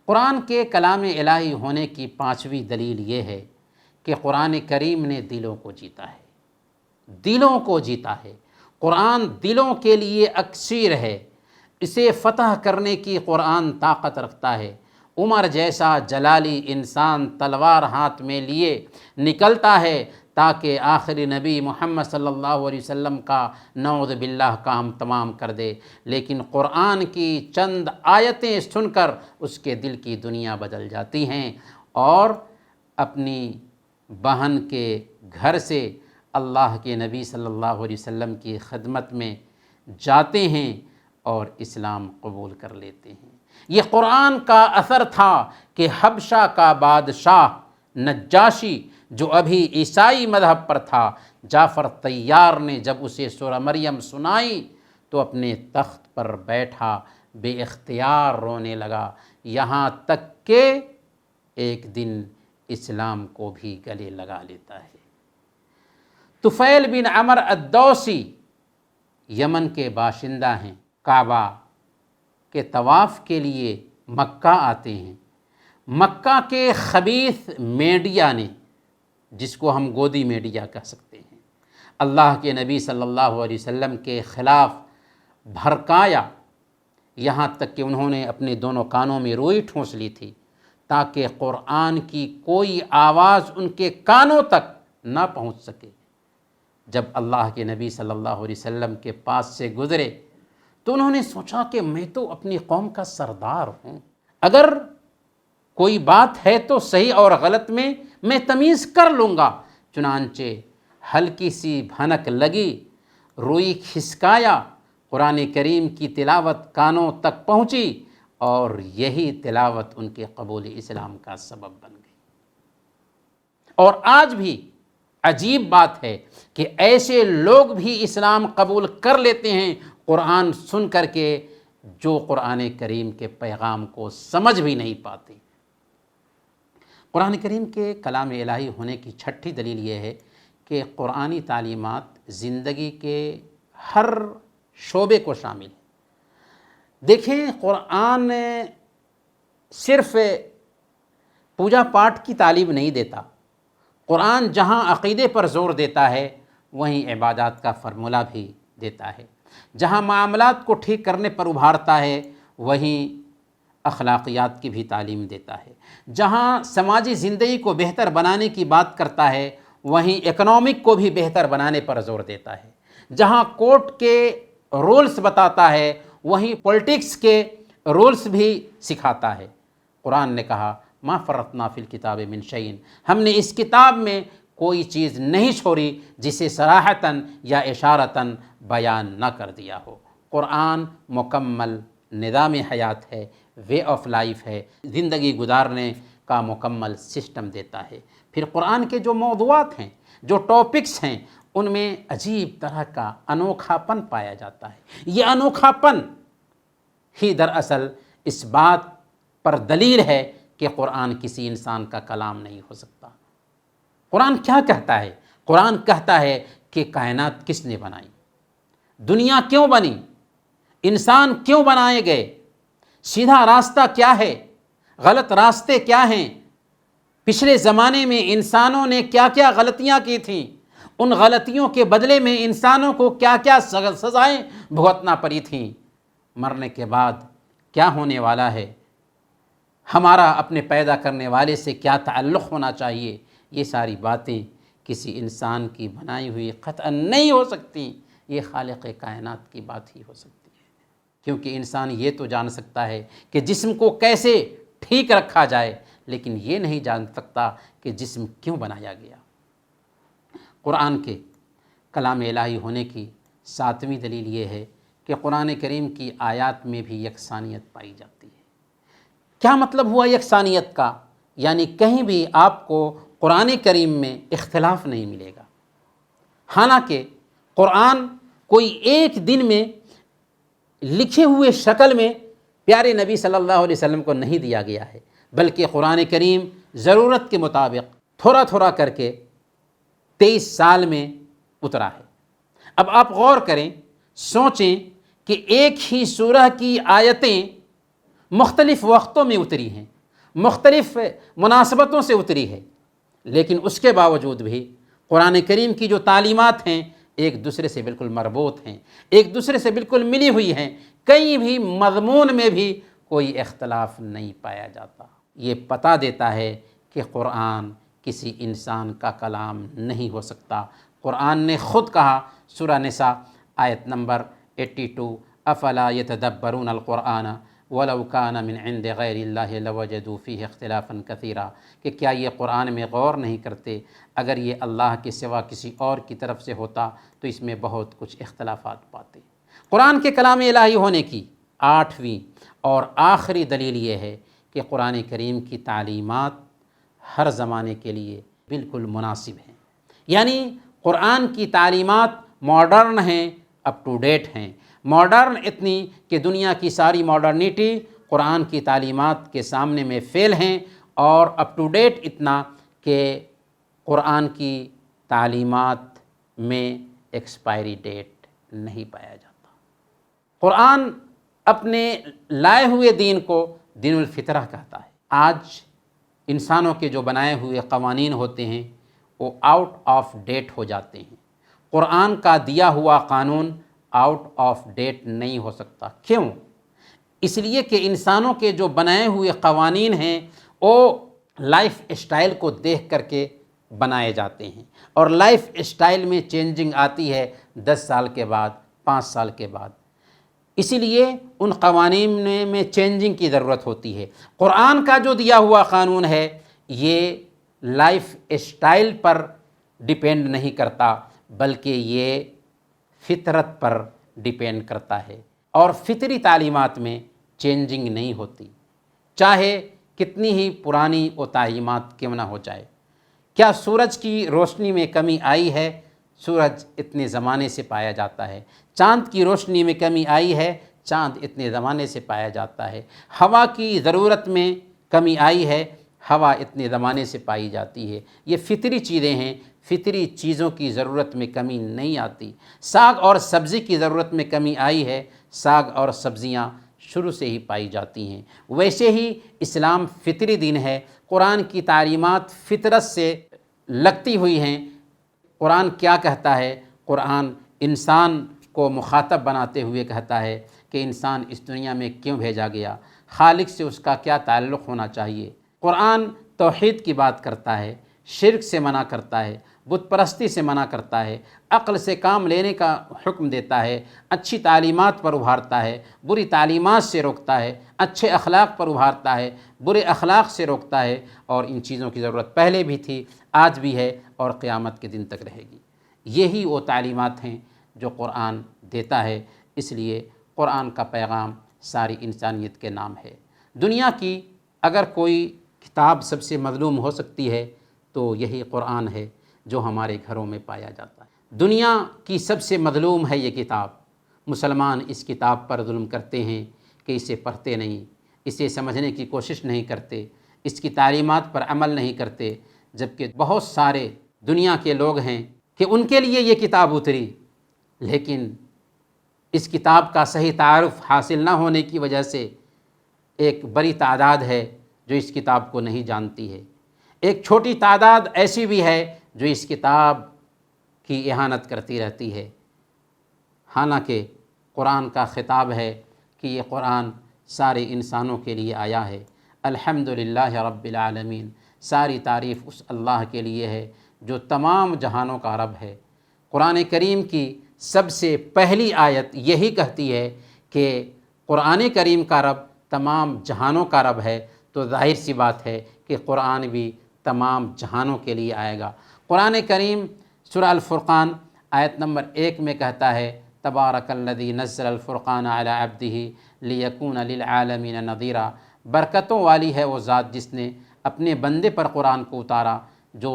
قرآن کے کلام الہی ہونے کی پانچویں دلیل یہ ہے کہ قرآن کریم نے دلوں کو جیتا ہے، دلوں کو جیتا ہے۔ قرآن دلوں کے لیے اکسیر ہے، اسے فتح کرنے کی قرآن طاقت رکھتا ہے۔ عمر جیسا جلالی انسان تلوار ہاتھ میں لیے نکلتا ہے تاکہ آخری نبی محمد صلی اللہ علیہ وسلم کا نعوذ باللہ کام تمام کر دے، لیکن قرآن کی چند آیتیں سن کر اس کے دل کی دنیا بدل جاتی ہیں اور اپنی بہن کے گھر سے اللہ کے نبی صلی اللہ علیہ وسلم کی خدمت میں جاتے ہیں اور اسلام قبول کر لیتے ہیں۔ یہ قرآن کا اثر تھا کہ حبشہ کا بادشاہ نجاشی جو ابھی عیسائی مذہب پر تھا، جعفر طیار نے جب اسے سورہ مریم سنائی تو اپنے تخت پر بیٹھا بے اختیار رونے لگا، یہاں تک کہ ایک دن اسلام کو بھی گلے لگا لیتا ہے۔ طفیل بن عمر الدوسی یمن کے باشندہ ہیں، کعبہ کے طواف کے لیے مکہ آتے ہیں۔ مکہ کے خبیث میڈیا نے، جس کو ہم گودی میڈیا کہہ سکتے ہیں، اللہ کے نبی صلی اللہ علیہ وسلم کے خلاف بھڑکایا، یہاں تک کہ انہوں نے اپنے دونوں کانوں میں روئی ٹھونس لی تھی تاکہ قرآن کی کوئی آواز ان کے کانوں تک نہ پہنچ سکے۔ جب اللہ کے نبی صلی اللہ علیہ وسلم کے پاس سے گزرے تو انہوں نے سوچا کہ میں تو اپنی قوم کا سردار ہوں، اگر کوئی بات ہے تو صحیح اور غلط میں تمیز کر لوں گا۔ چنانچہ ہلکی سی بھنک لگی، روئی کھسکایا، قرآن کریم کی تلاوت کانوں تک پہنچی اور یہی تلاوت ان کے قبول اسلام کا سبب بن گئی۔ اور آج بھی عجیب بات ہے کہ ایسے لوگ بھی اسلام قبول کر لیتے ہیں قرآن سن کر کے، جو قرآن کریم کے پیغام کو سمجھ بھی نہیں پاتے۔ قرآن کریم کے کلام الہی ہونے کی چھٹی دلیل یہ ہے کہ قرآنی تعلیمات زندگی کے ہر شعبے کو شامل ہے۔ دیکھیں، قرآن صرف پوجا پاٹ کی تعلیم نہیں دیتا، قرآن جہاں عقیدے پر زور دیتا ہے وہیں عبادات کا فرمولہ بھی دیتا ہے، جہاں معاملات کو ٹھیک کرنے پر ابھارتا ہے وہیں اخلاقیات کی بھی تعلیم دیتا ہے، جہاں سماجی زندگی کو بہتر بنانے کی بات کرتا ہے وہیں اکنامک کو بھی بہتر بنانے پر زور دیتا ہے، جہاں کورٹ کے رولز بتاتا ہے وہیں پولیٹکس کے رولز بھی سکھاتا ہے۔ قرآن نے کہا ما فرطنا فی الکتاب من شیء، ہم نے اس کتاب میں کوئی چیز نہیں چھوڑی جسے صراحتاً یا اشارتاً بیان نہ کر دیا ہو۔ قرآن مکمل نظام حیات ہے، وے آف لائف ہے، زندگی گزارنے کا مکمل سسٹم دیتا ہے۔ پھر قرآن کے جو موضوعات ہیں، جو ٹاپکس ہیں، ان میں عجیب طرح کا انوکھا پن پایا جاتا ہے۔ یہ انوکھا پن ہی دراصل اس بات پر دلیل ہے کہ قرآن کسی انسان کا کلام نہیں ہو سکتا۔ قرآن کیا کہتا ہے؟ قرآن کہتا ہے کہ کائنات کس نے بنائی، دنیا کیوں بنی، انسان کیوں بنائے گئے، سیدھا راستہ کیا ہے، غلط راستے کیا ہیں، پچھلے زمانے میں انسانوں نے کیا کیا غلطیاں کی تھیں، ان غلطیوں کے بدلے میں انسانوں کو کیا کیا سزائیں بھگتنا پڑی تھیں، مرنے کے بعد کیا ہونے والا ہے، ہمارا اپنے پیدا کرنے والے سے کیا تعلق ہونا چاہیے۔ یہ ساری باتیں کسی انسان کی بنائی ہوئی قطعاً نہیں ہو سکتی، یہ خالق کائنات کی بات ہی ہو سکتی ہے، کیونکہ انسان یہ تو جان سکتا ہے کہ جسم کو کیسے ٹھیک رکھا جائے، لیکن یہ نہیں جان سکتا کہ جسم کیوں بنایا گیا۔ قرآن کے کلام الہی ہونے کی ساتویں دلیل یہ ہے کہ قرآن کریم کی آیات میں بھی یکسانیت پائی جاتی ہے۔ کیا مطلب ہوا یکسانیت کا؟ یعنی کہیں بھی آپ کو قرآن کریم میں اختلاف نہیں ملے گا، حالانکہ قرآن کوئی ایک دن میں لکھے ہوئے شکل میں پیارے نبی صلی اللہ علیہ وسلم کو نہیں دیا گیا ہے، بلکہ قرآن کریم ضرورت کے مطابق تھوڑا تھوڑا کر کے 23 سال میں اترا ہے۔ اب آپ غور کریں، سوچیں کہ ایک ہی سورہ کی آیتیں مختلف وقتوں میں اتری ہیں، مختلف مناسبتوں سے اتری ہے، لیکن اس کے باوجود بھی قرآن کریم کی جو تعلیمات ہیں ایک دوسرے سے بالکل مربوط ہیں، ایک دوسرے سے بالکل ملی ہوئی ہیں، کہیں بھی مضمون میں بھی کوئی اختلاف نہیں پایا جاتا۔ یہ پتہ دیتا ہے کہ قرآن کسی انسان کا کلام نہیں ہو سکتا۔ قرآن نے خود کہا، سورہ نساء آیت نمبر 82، افلا یتدبرون القرآن ولو کان من عند غیر اللہ لوجدوا فیہ اختلافا کثیرا، کہ کیا یہ قرآن میں غور نہیں کرتے، اگر یہ اللہ کے سوا کسی اور کی طرف سے ہوتا تو اس میں بہت کچھ اختلافات پاتے۔ قرآن کے کلام الہی ہونے کی 8ویں اور آخری دلیل یہ ہے کہ قرآن کریم کی تعلیمات ہر زمانے کے لیے بالکل مناسب ہیں، یعنی قرآن کی تعلیمات ماڈرن ہیں، اپ ٹو ڈیٹ ہیں۔ ماڈرن اتنی کہ دنیا کی ساری ماڈرنیٹی قرآن کی تعلیمات کے سامنے میں فیل ہیں، اور اپ ٹو ڈیٹ اتنا کہ قرآن کی تعلیمات میں ایکسپائری ڈیٹ نہیں پایا جاتا۔ قرآن اپنے لائے ہوئے دین کو دین الفطرہ کہتا ہے۔ آج انسانوں کے جو بنائے ہوئے قوانین ہوتے ہیں وہ آؤٹ آف ڈیٹ ہو جاتے ہیں۔ قرآن کا دیا ہوا قانون آؤٹ آف ڈیٹ نہیں ہو سکتا۔ کیوں؟ اس لیے کہ انسانوں کے جو بنائے ہوئے قوانین ہیں وہ لائف اسٹائل کو دیکھ کر کے بنائے جاتے ہیں، اور لائف اسٹائل میں چینجنگ آتی ہے 10 سال کے بعد، 5 سال کے بعد، اسی لیے ان قوانین میں چینجنگ کی ضرورت ہوتی ہے۔ قرآن کا جو دیا ہوا قانون ہے یہ لائف اسٹائل پر ڈیپینڈ نہیں کرتا، بلکہ یہ فطرت پر ڈیپینڈ کرتا ہے، اور فطری تعلیمات میں چینجنگ نہیں ہوتی، چاہے کتنی ہی پرانی وہ تعلیمات کیوں نہ ہو جائے۔ کیا سورج کی روشنی میں کمی آئی ہے؟ سورج اتنے زمانے سے پایا جاتا ہے۔ چاند کی روشنی میں کمی آئی ہے؟ چاند اتنے زمانے سے پایا جاتا ہے۔ ہوا کی ضرورت میں کمی آئی ہے؟ ہوا اتنے زمانے سے پائی جاتی ہے۔ یہ فطری چیزیں ہیں، فطری چیزوں کی ضرورت میں کمی نہیں آتی۔ ساگ اور سبزی کی ضرورت میں کمی آئی ہے؟ ساگ اور سبزیاں شروع سے ہی پائی جاتی ہیں۔ ویسے ہی اسلام فطری دین ہے، قرآن کی تعلیمات فطرت سے لگتی ہوئی ہیں۔ قرآن کیا کہتا ہے؟ قرآن انسان کو مخاطب بناتے ہوئے کہتا ہے کہ انسان اس دنیا میں کیوں بھیجا گیا، خالق سے اس کا کیا تعلق ہونا چاہیے۔ قرآن توحید کی بات کرتا ہے، شرک سے منع کرتا ہے، بت پرستی سے منع کرتا ہے، عقل سے کام لینے کا حکم دیتا ہے، اچھی تعلیمات پر ابھارتا ہے، بری تعلیمات سے روکتا ہے، اچھے اخلاق پر ابھارتا ہے، برے اخلاق سے روکتا ہے، اور ان چیزوں کی ضرورت پہلے بھی تھی، آج بھی ہے، اور قیامت کے دن تک رہے گی۔ یہی وہ تعلیمات ہیں جو قرآن دیتا ہے، اس لیے قرآن کا پیغام ساری انسانیت کے نام ہے۔ دنیا کی اگر کوئی کتاب سب سے مظلوم ہو سکتی ہے تو یہی قرآن ہے جو ہمارے گھروں میں پایا جاتا ہے۔ دنیا کی سب سے مظلوم ہے یہ کتاب۔ مسلمان اس کتاب پر ظلم کرتے ہیں کہ اسے پڑھتے نہیں، اسے سمجھنے کی کوشش نہیں کرتے، اس کی تعلیمات پر عمل نہیں کرتے، جبکہ بہت سارے دنیا کے لوگ ہیں کہ ان کے لیے یہ کتاب اتری، لیکن اس کتاب کا صحیح تعارف حاصل نہ ہونے کی وجہ سے ایک بڑی تعداد ہے جو اس کتاب کو نہیں جانتی ہے۔ ایک چھوٹی تعداد ایسی بھی ہے جو اس کتاب کی اہانت کرتی رہتی ہے، حالانکہ قرآن کا خطاب ہے کہ یہ قرآن سارے انسانوں کے لیے آیا ہے۔ الحمدللہ رب العالمین، ساری تعریف اس اللہ کے لیے ہے جو تمام جہانوں کا رب ہے۔ قرآن کریم کی سب سے پہلی آیت یہی کہتی ہے کہ قرآن کریم کا رب تمام جہانوں کا رب ہے، تو ظاہر سی بات ہے کہ قرآن بھی تمام جہانوں کے لیے آئے گا۔ قرآن کریم سورہ الفرقان آیت نمبر 1 میں کہتا ہے تبارک الذی نزل الفرقان علی عبدہ لیکون للعالمین نذیرا، برکتوں والی ہے وہ ذات جس نے اپنے بندے پر قرآن کو اتارا جو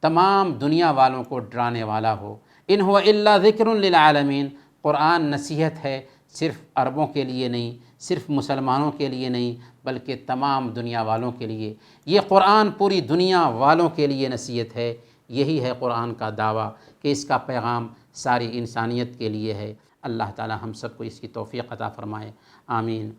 تمام دنیا والوں کو ڈرانے والا ہو۔ ان هو الا ذکر للعالمین، قرآن نصیحت ہے صرف عربوں کے لیے نہیں، صرف مسلمانوں کے لیے نہیں، بلکہ تمام دنیا والوں کے لیے۔ یہ قرآن پوری دنیا والوں کے لیے نصیحت ہے۔ یہی ہے قرآن کا دعویٰ کہ اس کا پیغام ساری انسانیت کے لیے ہے۔ اللہ تعالی ہم سب کو اس کی توفیق عطا فرمائے، آمین۔